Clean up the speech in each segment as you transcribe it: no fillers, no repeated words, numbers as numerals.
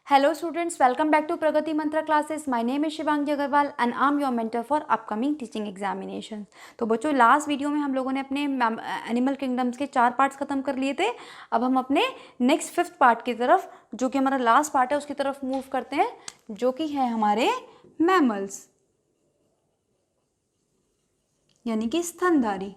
Hello students, welcome back to Pragati Mantra classes. My name is Shivangi Agarwal and I am your mentor for upcoming teaching examinations. तो बच्चों last video में हम लोगों ने अपने animal kingdoms के 4 parts खत्म कर लिए थे। अब हम अपने नेक्स्ट 5th पार्ट की तरफ, जो कि हमारा लास्ट पार्ट है, उसकी तरफ मूव करते हैं, जो कि है हमारे मैमल्स यानी कि स्तनधारी।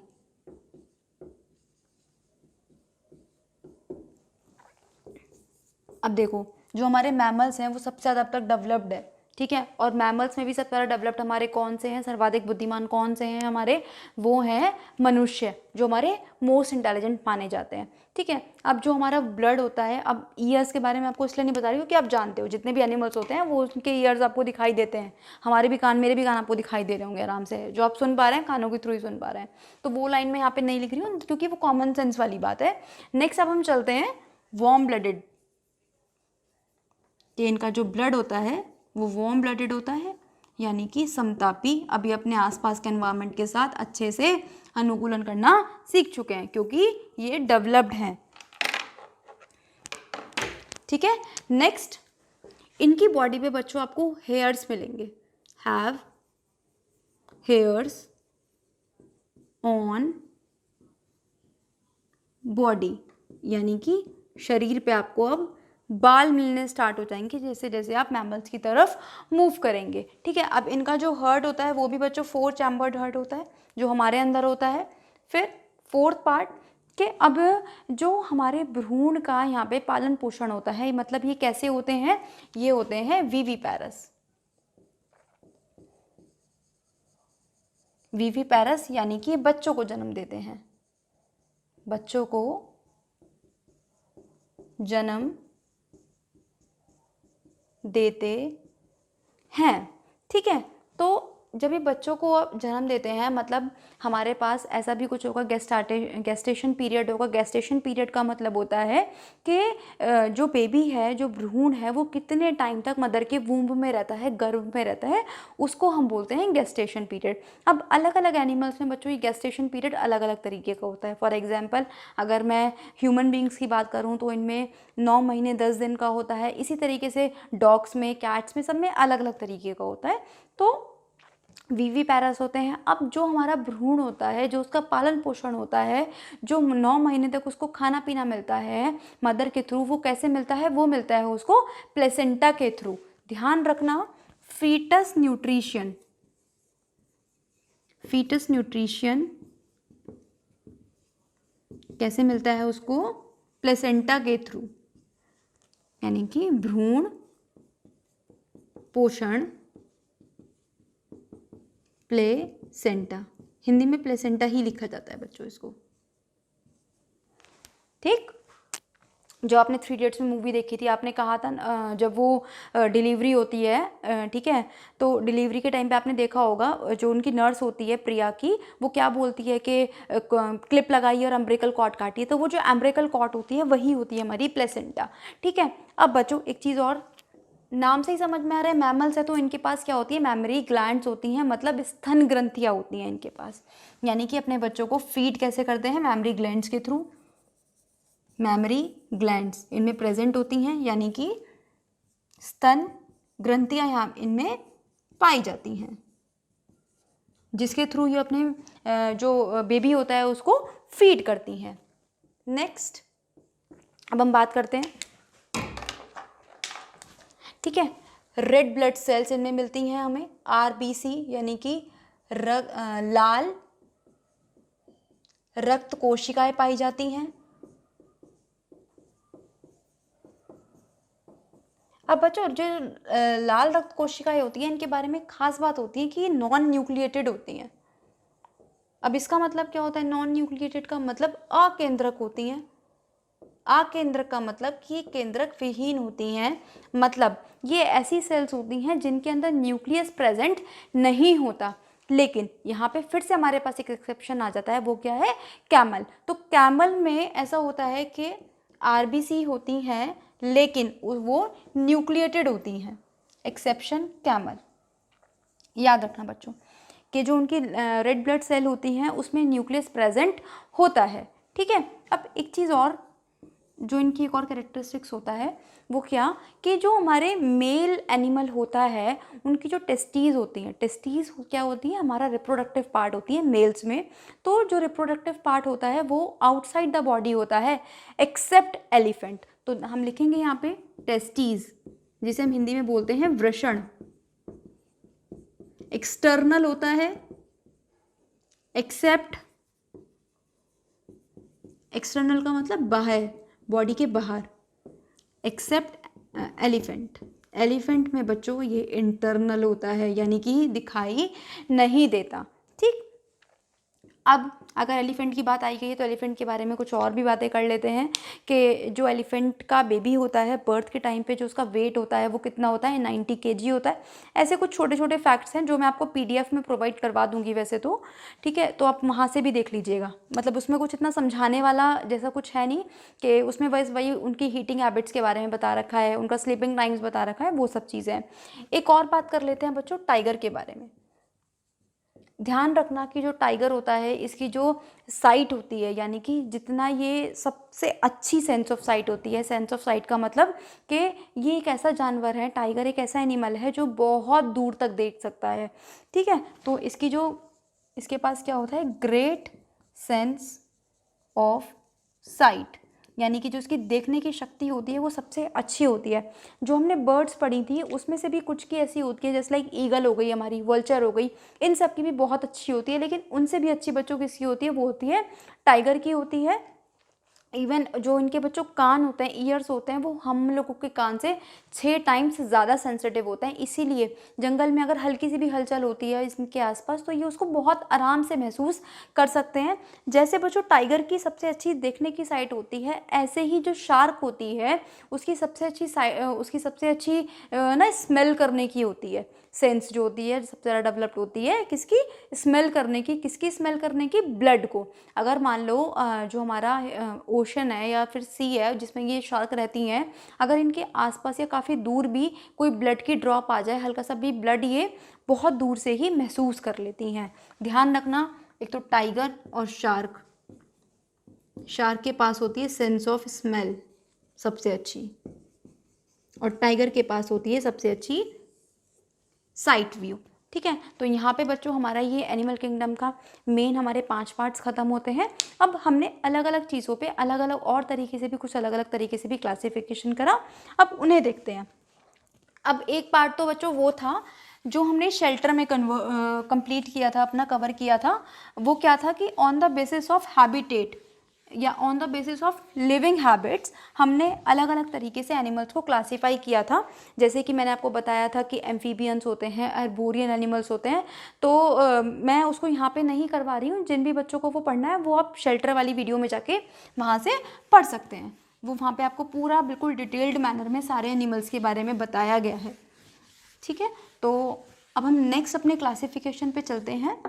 अब देखो, जो हमारे मैमल्स हैं वो सबसे ज़्यादा अब तक डेवलप्ड है, ठीक है। और मैमल्स में भी सबसे ज़्यादा डेवलप्ड हमारे कौन से हैं, सर्वाधिक बुद्धिमान कौन से हैं हमारे, वो हैं मनुष्य, जो हमारे मोस्ट इंटेलिजेंट माने जाते हैं, ठीक है। अब जो हमारा ब्लड होता है, अब ईयर्स के बारे में आपको इसलिए नहीं बता रही हूँ कि आप जानते हो, जितने भी एनिमल्स होते हैं वो उनके ईयर्स आपको दिखाई देते हैं। हमारे भी कान, मेरे भी कान आपको दिखाई दे रहे होंगे आराम से, जो आप सुन पा रहे हैं कानों के थ्रू ही सुन पा रहे हैं। तो वो लाइन में यहाँ पे नहीं लिख रही हूँ क्योंकि वो कॉमन सेंस वाली बात है। नेक्स्ट अब हम चलते हैं वार्म ब्लडेड, कि इनका जो ब्लड होता है वो वार्म ब्लडेड होता है, यानी कि समतापी, अभी अपने आसपास के एनवायरनमेंट के साथ अच्छे से अनुकूलन करना सीख चुके हैं क्योंकि ये डेवलप्ड हैं, ठीक है। नेक्स्ट, इनकी बॉडी पे बच्चों आपको हेयर्स मिलेंगे, हैव हेयर्स ऑन बॉडी, यानी कि शरीर पे आपको अब बाल मिलने स्टार्ट हो जाएंगे जैसे जैसे आप मैमल्स की तरफ मूव करेंगे, ठीक है। अब इनका जो हार्ट होता है वो भी बच्चों 4 चैम्बर्ड हार्ट होता है, जो हमारे अंदर होता है। फिर 4th पार्ट के, अब जो हमारे भ्रूण का यहाँ पे पालन पोषण होता है, मतलब ये कैसे होते हैं, ये होते हैं विविपैरस। विविपैरस यानी कि बच्चों को जन्म देते हैं, बच्चों को जन्म देते हैं, ठीक है। तो जब ये बच्चों को जन्म देते हैं, मतलब हमारे पास ऐसा भी कुछ होगा, गेस्टेशन पीरियड होगा। गेस्टेशन पीरियड का मतलब होता है कि जो बेबी है, जो भ्रूण है, वो कितने टाइम तक मदर के वूम्ब में रहता है, गर्भ में रहता है, उसको हम बोलते हैं गेस्टेशन पीरियड। अब अलग अलग एनिमल्स में बच्चों ये गेस्टेशन पीरियड अलग अलग तरीके का होता है। फॉर एग्जाम्पल, अगर मैं ह्यूमन बींग्स की बात करूँ तो इनमें 9 महीने 10 दिन का होता है। इसी तरीके से डॉग्स में, कैट्स में, सब में अलग अलग तरीके का होता है। तो विविपैरस होते हैं। अब जो हमारा भ्रूण होता है, जो उसका पालन पोषण होता है, जो 9 महीने तक उसको खाना पीना मिलता है मदर के थ्रू, वो कैसे मिलता है, वो मिलता है उसको प्लेसेंटा के थ्रू। ध्यान रखना, फीटस न्यूट्रिशन, फीटस न्यूट्रिशन कैसे मिलता है उसको, प्लेसेंटा के थ्रू, यानी कि भ्रूण पोषण प्लेसेंटा, हिंदी में प्लेसेंटा ही लिखा जाता है बच्चों इसको, ठीक। जो आपने 3 इडियट्स में मूवी देखी थी, आपने कहा था जब वो डिलीवरी होती है, ठीक है, तो डिलीवरी के टाइम पे आपने देखा होगा जो उनकी नर्स होती है प्रिया की, वो क्या बोलती है कि क्लिप लगाइए और अम्ब्रेकल कॉर्ड काटिए। तो वो जो अम्ब्रेकल कॉर्ड होती है वही होती है हमारी प्लेसेंटा, ठीक है। अब बच्चों एक चीज़ और, नाम से ही समझ में आ रहा है मैमल्स है तो इनके पास क्या होती है, मैमरी ग्लैंड्स होती हैं, मतलब स्तन ग्रंथियाँ होती हैं इनके पास, यानी कि अपने बच्चों को फीड कैसे करते हैं, मैमरी ग्लैंड्स के थ्रू। मैमरी ग्लैंड्स इनमें प्रेजेंट होती हैं, यानी कि स्तन ग्रंथियाँ यहाँ इनमें पाई जाती हैं, जिसके थ्रू ये अपने जो बेबी होता है उसको फीड करती हैं। नेक्स्ट, अब हम बात करते हैं, ठीक है, रेड ब्लड सेल्स इनमें मिलती हैं हमें, आरबीसी, यानी कि लाल रक्त कोशिकाएं पाई जाती हैं। अब बच्चों जो लाल रक्त कोशिकाएं होती हैं, इनके बारे में खास बात होती है कि ये नॉन न्यूक्लिएटेड होती हैं। अब इसका मतलब क्या होता है, नॉन न्यूक्लिएटेड का मतलब अकेंद्रक होती हैं। अकेंद्रक का मतलब कि केंद्रक विहीन होती हैं, मतलब ये ऐसी सेल्स होती हैं जिनके अंदर न्यूक्लियस प्रेजेंट नहीं होता। लेकिन यहाँ पे फिर से हमारे पास एक एक्सेप्शन आ जाता है, वो क्या है, कैमल। तो कैमल में ऐसा होता है कि आरबीसी होती हैं लेकिन वो न्यूक्लिएटेड होती हैं, एक्सेप्शन कैमल। याद रखना बच्चों कि जो उनकी रेड ब्लड सेल होती हैं उसमें न्यूक्लियस प्रेजेंट होता है, ठीक है। अब एक चीज़ और, जो इनकी एक और कैरेक्टरिस्टिक्स होता है वो क्या, कि जो हमारे मेल एनिमल होता है उनकी जो टेस्टीज होती हैं, टेस्टीज क्या होती है, हमारा रिप्रोडक्टिव पार्ट होती है मेल्स में। तो जो रिप्रोडक्टिव पार्ट होता है वो आउटसाइड द बॉडी होता है एक्सेप्ट एलिफेंट। तो हम लिखेंगे यहाँ पे टेस्टीज, जिसे हम हिंदी में बोलते हैं वृषण। एक्सटर्नल होता है एक्सेप्ट, एक्सटर्नल का मतलब बाहर, बॉडी के बाहर, एक्सेप्ट एलिफेंट। एलिफेंट में बच्चों ये इंटरनल होता है, यानी कि दिखाई नहीं देता। ठीक, अब अगर एलिफेंट की बात आई गई है तो एलिफेंट के बारे में कुछ और भी बातें कर लेते हैं कि जो एलिफेंट का बेबी होता है बर्थ के टाइम पे जो उसका वेट होता है वो कितना होता है, 90 kg होता है। ऐसे कुछ छोटे छोटे फैक्ट्स हैं जो मैं आपको PDF में प्रोवाइड करवा दूंगी वैसे तो, ठीक है, तो आप वहाँ से भी देख लीजिएगा। मतलब उसमें कुछ इतना समझाने वाला जैसा कुछ है नहीं, कि उसमें बस वही उनकी हीटिंग हैबिट्स के बारे में बता रखा है, उनका स्लीपिंग टाइम्स बता रखा है, वो सब चीज़ें हैं। एक और बात कर लेते हैं बच्चों टाइगर के बारे में। ध्यान रखना कि जो टाइगर होता है इसकी जो साइट होती है, यानी कि जितना ये सबसे अच्छी सेंस ऑफ साइट होती है, सेंस ऑफ साइट का मतलब कि ये एक ऐसा जानवर है, टाइगर एक ऐसा एनिमल है जो बहुत दूर तक देख सकता है। ठीक है, तो इसकी जो इसके पास क्या होता है, ग्रेट सेंस ऑफ साइट, यानी कि जो उसकी देखने की शक्ति होती है वो सबसे अच्छी होती है। जो हमने बर्ड्स पढ़ी थी उसमें से भी कुछ की ऐसी होती है, जैसे लाइक ईगल हो गई, हमारी वल्चर हो गई, इन सब की भी बहुत अच्छी होती है, लेकिन उनसे भी अच्छी बच्चों किसकी होती है, वो होती है टाइगर की होती है। इवन जो इनके बच्चों कान होते हैं, ईयर्स होते हैं, वो हम लोगों के कान से 6 टाइम्स ज़्यादा सेंसिटिव होते हैं। इसीलिए जंगल में अगर हल्की सी भी हलचल होती है इसके आसपास तो ये उसको बहुत आराम से महसूस कर सकते हैं। जैसे बच्चों टाइगर की सबसे अच्छी देखने की साइट होती है, ऐसे ही जो शार्क होती है उसकी सबसे अच्छी ना स्मेल करने की होती है, सेंस जो होती है सबसे ज़्यादा डेवलप्ड होती है किसकी, स्मेल करने की। किसकी स्मेल करने की, ब्लड को। अगर मान लो जो हमारा ओशन है या फिर सी है जिसमें ये शार्क रहती हैं, अगर इनके आसपास या काफ़ी दूर भी कोई ब्लड की ड्रॉप आ जाए, हल्का सा भी ब्लड, ये बहुत दूर से ही महसूस कर लेती हैं। ध्यान रखना, एक तो टाइगर और शार्क, शार्क के पास होती है सेंस ऑफ स्मेल सबसे अच्छी, और टाइगर के पास होती है सबसे अच्छी साइट व्यू। ठीक है, तो यहाँ पे बच्चों हमारा ये एनिमल किंगडम का मेन हमारे 5 पार्ट्स खत्म होते हैं। अब हमने अलग अलग चीज़ों पे अलग अलग और तरीके से भी कुछ अलग अलग तरीके से भी क्लासिफिकेशन करा, अब उन्हें देखते हैं। अब एक पार्ट तो बच्चों वो था जो हमने शेल्टर में कंप्लीट किया था, अपना कवर किया था। वो क्या था कि on the basis of habitat या on the basis of living habits हमने अलग अलग तरीके से एनिमल्स को क्लासीफाई किया था। जैसे कि मैंने आपको बताया था कि एम्फीबियंस होते हैं, अर्बोरियन एनिमल्स होते हैं। तो मैं उसको यहाँ पे नहीं करवा रही हूँ, जिन भी बच्चों को वो पढ़ना है वो आप शेल्टर वाली वीडियो में जाके वहाँ से पढ़ सकते हैं। वो वहाँ पे आपको पूरा बिल्कुल डिटेल्ड मैनर में सारे एनिमल्स के बारे में बताया गया है। ठीक है, तो अब हम नेक्स्ट अपने क्लासिफिकेशन पे चलते हैं,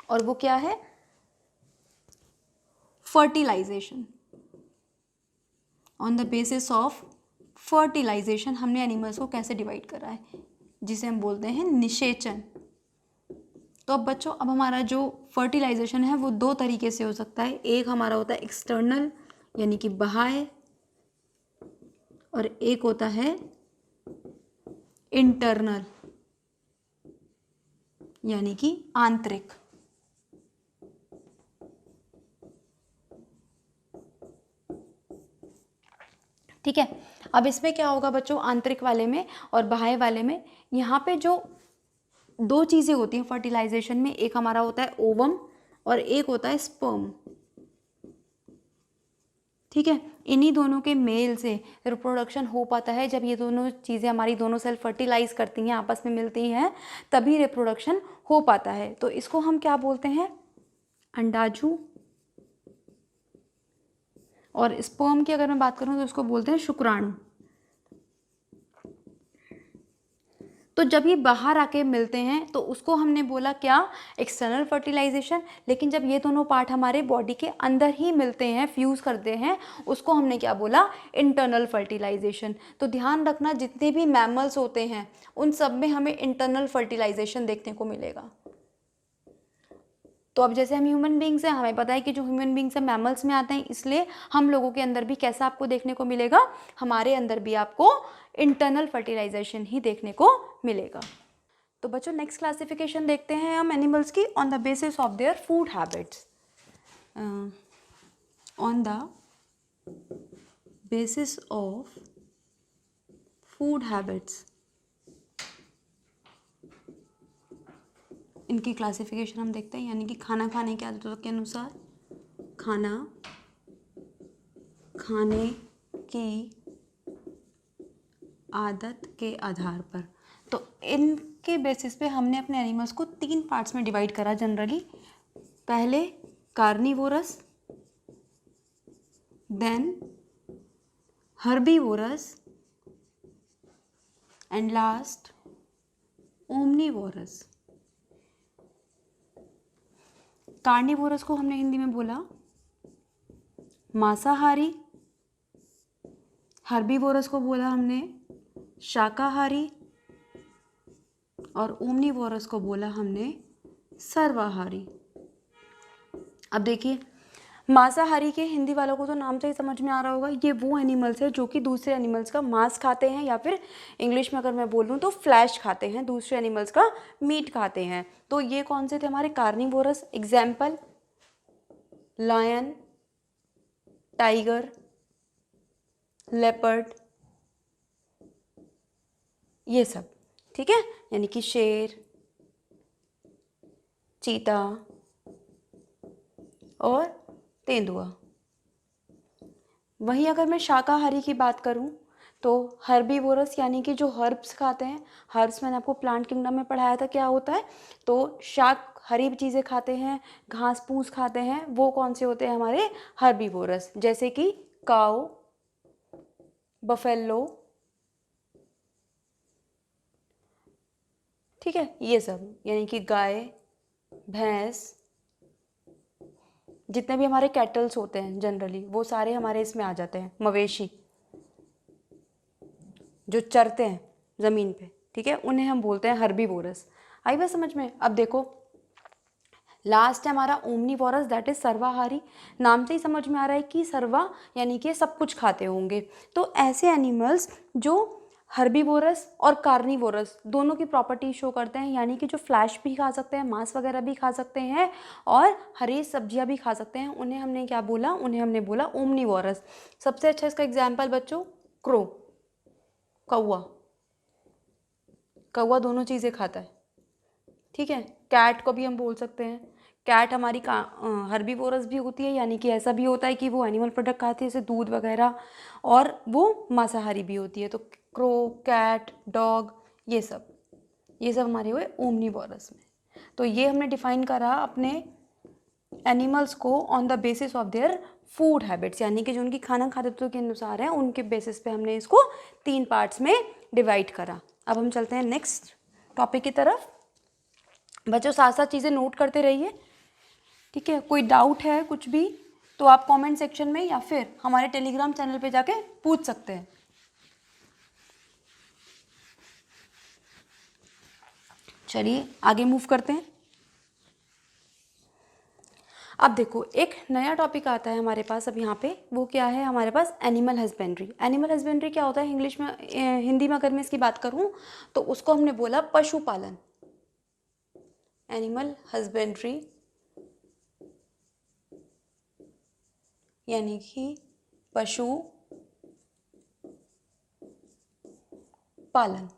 और वो क्या है, fertilisation. On the basis of fertilisation हमने एनिमल्स को कैसे डिवाइड करा है, जिसे हम बोलते हैं निषेचन। तो अब बच्चों, अब हमारा जो फर्टिलाइजेशन है वो 2 तरीके से हो सकता है। एक हमारा होता है एक्सटर्नल यानी कि बाह्य, और एक होता है इंटरनल यानी कि आंतरिक। ठीक है, अब इसमें क्या होगा बच्चों, आंतरिक वाले में और बाह्य वाले में, यहाँ पे जो 2 चीज़ें होती हैं फर्टिलाइजेशन में, एक हमारा होता है ओवम और एक होता है स्पर्म। ठीक है, इन्हीं दोनों के मेल से रिप्रोडक्शन हो पाता है। जब ये दोनों चीज़ें हमारी दोनों सेल फर्टिलाइज करती हैं, आपस में मिलती हैं, तभी रिप्रोडक्शन हो पाता है। तो इसको हम क्या बोलते हैं, अंडाजु। और स्पर्म की अगर मैं बात करूं तो उसको बोलते हैं शुक्राणु। तो जब ये बाहर आके मिलते हैं तो उसको हमने बोला क्या, एक्सटर्नल फर्टिलाइजेशन। लेकिन जब ये दोनों पार्ट हमारे बॉडी के अंदर ही मिलते हैं, फ्यूज़ करते हैं, उसको हमने क्या बोला, इंटरनल फर्टिलाइजेशन। तो ध्यान रखना, जितने भी मैमल्स होते हैं उन सब में हमें इंटरनल फर्टिलाइजेशन देखने को मिलेगा। तो अब जैसे हम ह्यूमन बींग्स हैं, हमें पता है कि जो ह्यूमन बींग्स हैं मैमल्स में आते हैं, इसलिए हम लोगों के अंदर भी कैसा आपको देखने को मिलेगा, हमारे अंदर भी आपको इंटरनल फर्टिलाइजेशन ही देखने को मिलेगा। तो बच्चों नेक्स्ट क्लासिफिकेशन देखते हैं हम एनिमल्स की on the basis of their food habits. On the basis of food habits, इनकी क्लासिफिकेशन हम देखते हैं, यानी कि खाना खाने की आदतों के अनुसार, खाना खाने की आदत के आधार पर। तो इनके बेसिस पे हमने अपने एनिमल्स को 3 पार्ट्स में डिवाइड करा जनरली। पहले carnivorous, then herbivorous and last omnivorous. Carnivorous को हमने हिंदी में बोला मांसाहारी, हर्बीवोरस को बोला हमने शाकाहारी और ओमनीवोरस को बोला हमने सर्वाहारी। अब देखिए, मांसाहारी के हिंदी वालों को तो नाम से ही समझ में आ रहा होगा, ये वो एनिमल्स है जो कि दूसरे एनिमल्स का मांस खाते हैं, या फिर इंग्लिश में अगर मैं बोलूँ तो फ्लैश खाते हैं, दूसरे एनिमल्स का मीट खाते हैं। तो ये कौन से थे हमारे carnivorous? Example lion, tiger, leopard, ये सब, ठीक है, यानी कि शेर, चीता और तेंदुआ। वहीं अगर मैं शाकाहारी की बात करूं तो हर्बीवोरस यानी कि जो हर्ब्स खाते हैं, हर्ब्स मैंने आपको प्लांट किंगडम में पढ़ाया था क्या होता है, तो शाक हरी चीज़ें खाते हैं, घास फूस खाते हैं, वो कौन से होते हैं हमारे हर्बीवोरस, जैसे कि काऊ, बफेलो, ठीक है, ये सब, यानी कि गाय, भैंस, जितने भी हमारे कैटल्स होते हैं जनरली वो सारे हमारे इसमें आ जाते हैं, मवेशी जो चरते हैं ज़मीन पे, ठीक है, उन्हें हम बोलते हैं हर्बीवोरस। आई बात समझ में? अब देखो लास्ट है हमारा ओमनीवोरस, दैट इज सर्वाहारी। नाम से ही समझ में आ रहा है कि सर्वा यानी कि सब कुछ खाते होंगे। तो ऐसे एनिमल्स जो हर्बीवोरस और कार्निवोरस दोनों की प्रॉपर्टी शो करते हैं, यानी कि जो फ्लैश भी खा सकते हैं, मांस वगैरह भी खा सकते हैं और हरी सब्जियां भी खा सकते हैं, उन्हें हमने क्या बोला? उन्हें हमने बोला ओमनीवोरस। सबसे अच्छा इसका एग्जाम्पल बच्चों क्रो, कौवा। कौवा दोनों चीज़ें खाता है, ठीक है। कैट को भी हम बोल सकते हैं, कैट हमारी हर्बीवोरस भी होती है, यानी कि ऐसा भी होता है कि वो एनिमल प्रोडक्ट खाती है जैसे दूध वगैरह, और वो मांसाहारी भी होती है। तो क्रो, कैट, डॉग, ये सब हमारे हुए ओमनीवोरस में। तो ये हमने डिफाइन करा अपने एनिमल्स को on the basis of their food habits, यानी कि जो उनकी खाना खाद्यों के अनुसार है उनके बेसिस पे हमने इसको 3 पार्ट्स में डिवाइड करा। अब हम चलते हैं नेक्स्ट टॉपिक की तरफ। बच्चों साथ साथ चीज़ें नोट करते रहिए, ठीक है। कोई डाउट है कुछ भी तो आप कमेंट सेक्शन में या फिर हमारे टेलीग्राम चैनल पे जाके पूछ सकते हैं। चलिए आगे मूव करते हैं। अब देखो एक नया टॉपिक आता है हमारे पास अब यहाँ पे, वो क्या है हमारे पास? Animal husbandry. एनिमल हस्बेंड्री क्या होता है इंग्लिश में, हिंदी में अगर मैं इसकी बात करूँ तो उसको हमने बोला पशुपालन। एनिमल हस्बेंड्री यानी कि पशु पालन।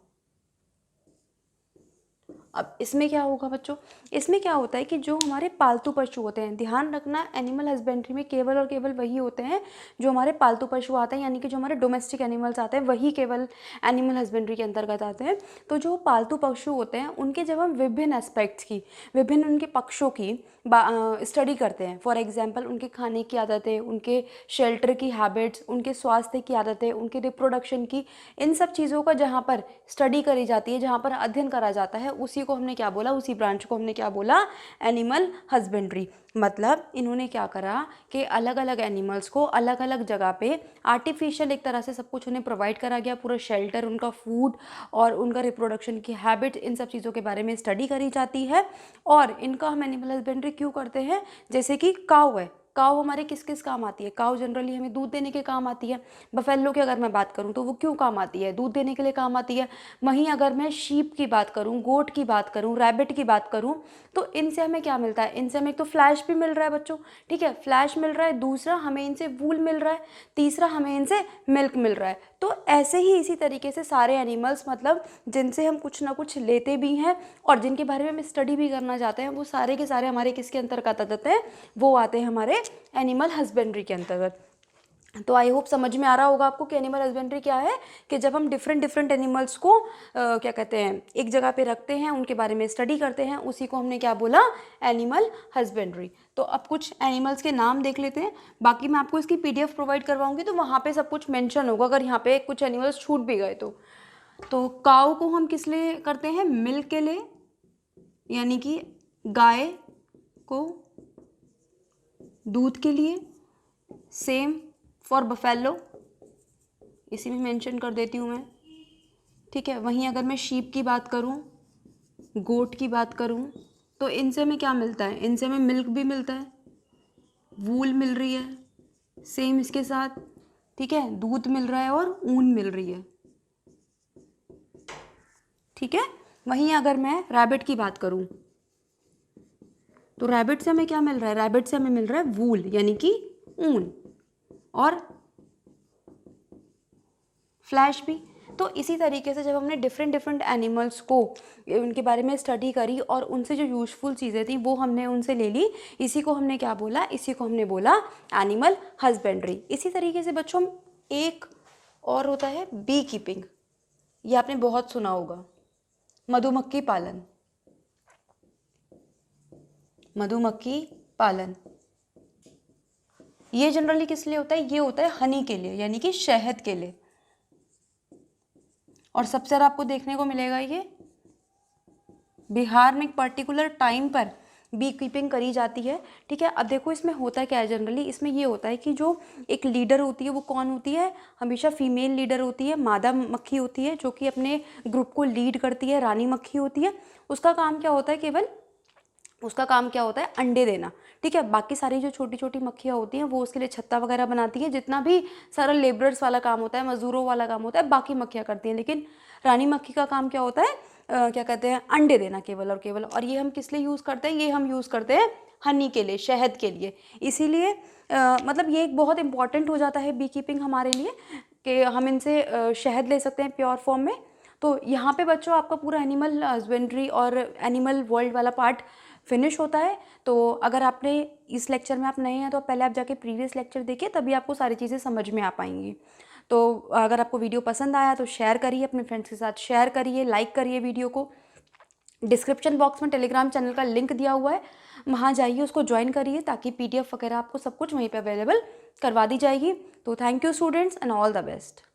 अब इसमें क्या होगा बच्चों? इसमें क्या होता है कि जो हमारे पालतू पशु होते हैं, ध्यान रखना एनिमल हस्बेंड्री में केवल और केवल वही होते हैं जो हमारे पालतू पशु आते हैं, यानी कि जो हमारे डोमेस्टिक एनिमल्स आते हैं वही केवल एनिमल हस्बेंड्री के अंतर्गत आते हैं। तो जो पालतू पशु होते हैं उनके जब हम विभिन्न एस्पेक्ट्स की, विभिन्न उनके पक्षों की स्टडी करते हैं, फॉर एग्जाम्पल उनके खाने की आदतें, उनके शेल्टर की हैबिट्स, उनके स्वास्थ्य की आदतें, उनके रिप्रोडक्शन की, इन सब चीज़ों का जहाँ पर स्टडी करी जाती है, जहाँ पर अध्ययन करा जाता है, उसी को हमने क्या बोला, उसी ब्रांच को हमने क्या बोला, एनिमल हस्बेंड्री। मतलब इन्होंने क्या करा कि अलग अलग एनिमल्स को अलग अलग जगह पे आर्टिफिशियल एक तरह से सब कुछ उन्हें प्रोवाइड करा गया, पूरा शेल्टर, उनका फूड और उनका रिप्रोडक्शन की हैबिट, इन सब चीज़ों के बारे में स्टडी करी जाती है। और इनका हम एनिमल हस्बेंड्री क्यों करते हैं, जैसे कि काऊ है, काऊ हमारे किस किस काम आती है, काऊ जनरली हमें दूध देने के काम आती है। बफेलो की अगर मैं बात करूँ तो वो क्यों काम आती है, दूध देने के लिए काम आती है। वहीं अगर मैं शीप की बात करूँ, गोट की बात करूँ, रैबिट की बात करूँ, तो इनसे हमें क्या मिलता है, इनसे हमें एक तो फ्लैश भी मिल रहा है बच्चों, ठीक है, फ्लैश मिल रहा है, दूसरा हमें इनसे वूल मिल रहा है, तीसरा हमें इनसे मिल्क मिल रहा है। तो ऐसे ही इसी तरीके से सारे एनिमल्स, मतलब जिनसे हम कुछ ना कुछ लेते भी हैं और जिनके बारे में हम स्टडी भी करना चाहते हैं, वो सारे के सारे हमारे किसके अंतर्गत आ जाते हैं, वो आते हैं हमारे एनिमल हस्बेंड्री के अंतर्गत। तो आई होप समझ में आ रहा होगा आपको कि एनिमल हस्बेंड्री क्या है, कि जब हम डिफरेंट डिफरेंट एनिमल्स को क्या कहते हैं, एक जगह पे रखते हैं, उनके बारे में स्टडी करते हैं, उसी को हमने क्या बोला, एनिमल हस्बेंड्री। तो अब कुछ एनिमल्स के नाम देख लेते हैं, बाकी मैं आपको इसकी PDF प्रोवाइड करवाऊंगी, तो वहाँ पे सब कुछ मेंशन होगा, अगर यहाँ पे कुछ एनिमल्स छूट भी गए तो काऊ को हम किस लिए करते हैं, मिल्क के लिए, यानी कि गाय को दूध के लिए। सेम फॉर बफेलो, इसी में मेंशन कर देती हूँ मैं, ठीक है। वहीं अगर मैं शीप की बात करूँ, गोट की बात करूँ, तो इनसे हमें क्या मिलता है, इनसे हमें मिल्क भी मिलता है, वूल मिल रही है, सेम इसके साथ, ठीक है, दूध मिल रहा है और ऊन मिल रही है, ठीक है। वहीं अगर मैं रैबिट की बात करूँ, तो रैबिट से हमें क्या मिल रहा है, रैबिट से हमें मिल रहा है वूल, यानी कि ऊन, और फ्लैश भी। तो इसी तरीके से जब हमने डिफरेंट डिफरेंट एनिमल्स को, उनके बारे में स्टडी करी और उनसे जो यूजफुल चीज़ें थी वो हमने उनसे ले ली, इसी को हमने क्या बोला, इसी को हमने बोला एनिमल हस्बेंड्री। इसी तरीके से बच्चों एक और होता है बी कीपिंग, ये आपने बहुत सुना होगा, मधुमक्खी पालन। मधुमक्खी पालन ये जनरली किस लिए होता है, ये होता है हनी के लिए, यानी कि शहद के लिए। और सबसे ज़्यादा आपको देखने को मिलेगा ये बिहार में एक पर्टिकुलर टाइम पर बी कीपिंग करी जाती है, ठीक है। अब देखो इसमें होता क्या है, जनरली इसमें ये होता है कि जो एक लीडर होती है वो कौन होती है, हमेशा फीमेल लीडर होती है, मादा मक्खी होती है जो कि अपने ग्रुप को लीड करती है, रानी मक्खी होती है। उसका काम क्या होता है, केवल उसका काम क्या होता है, अंडे देना, ठीक है। बाकी सारी जो छोटी छोटी मक्खियाँ होती हैं वो उसके लिए छत्ता वगैरह बनाती है, जितना भी सारा लेबरर्स वाला काम होता है, मजदूरों वाला काम होता है, बाकी मक्खियाँ करती हैं। लेकिन रानी मक्खी का काम क्या होता है, क्या कहते हैं, अंडे देना केवल और केवल। और ये हम किस लिए यूज़ करते हैं, ये हम यूज़ करते हैं हनी के लिए, शहद के लिए। इसीलिए मतलब ये एक बहुत इंपॉर्टेंट हो जाता है बी कीपिंग हमारे लिए, कि हम इनसे शहद ले सकते हैं प्योर फॉर्म में। तो यहाँ पे बच्चों आपका पूरा एनिमल हस्बेंड्री और एनिमल वर्ल्ड वाला पार्ट फिनिश होता है। तो अगर आपने इस लेक्चर में आप नए हैं तो पहले आप जाके प्रीवियस लेक्चर देखिए, तभी आपको सारी चीज़ें समझ में आ पाएंगी। तो अगर आपको वीडियो पसंद आया तो शेयर करिए, अपने फ्रेंड्स के साथ शेयर करिए, लाइक करिए वीडियो को। डिस्क्रिप्शन बॉक्स में टेलीग्राम चैनल का लिंक दिया हुआ है, वहाँ जाइए, उसको ज्वाइन करिए, ताकि PDF वगैरह आपको सब कुछ वहीं पर अवेलेबल करवा दी जाएगी। तो thank you students and all the best.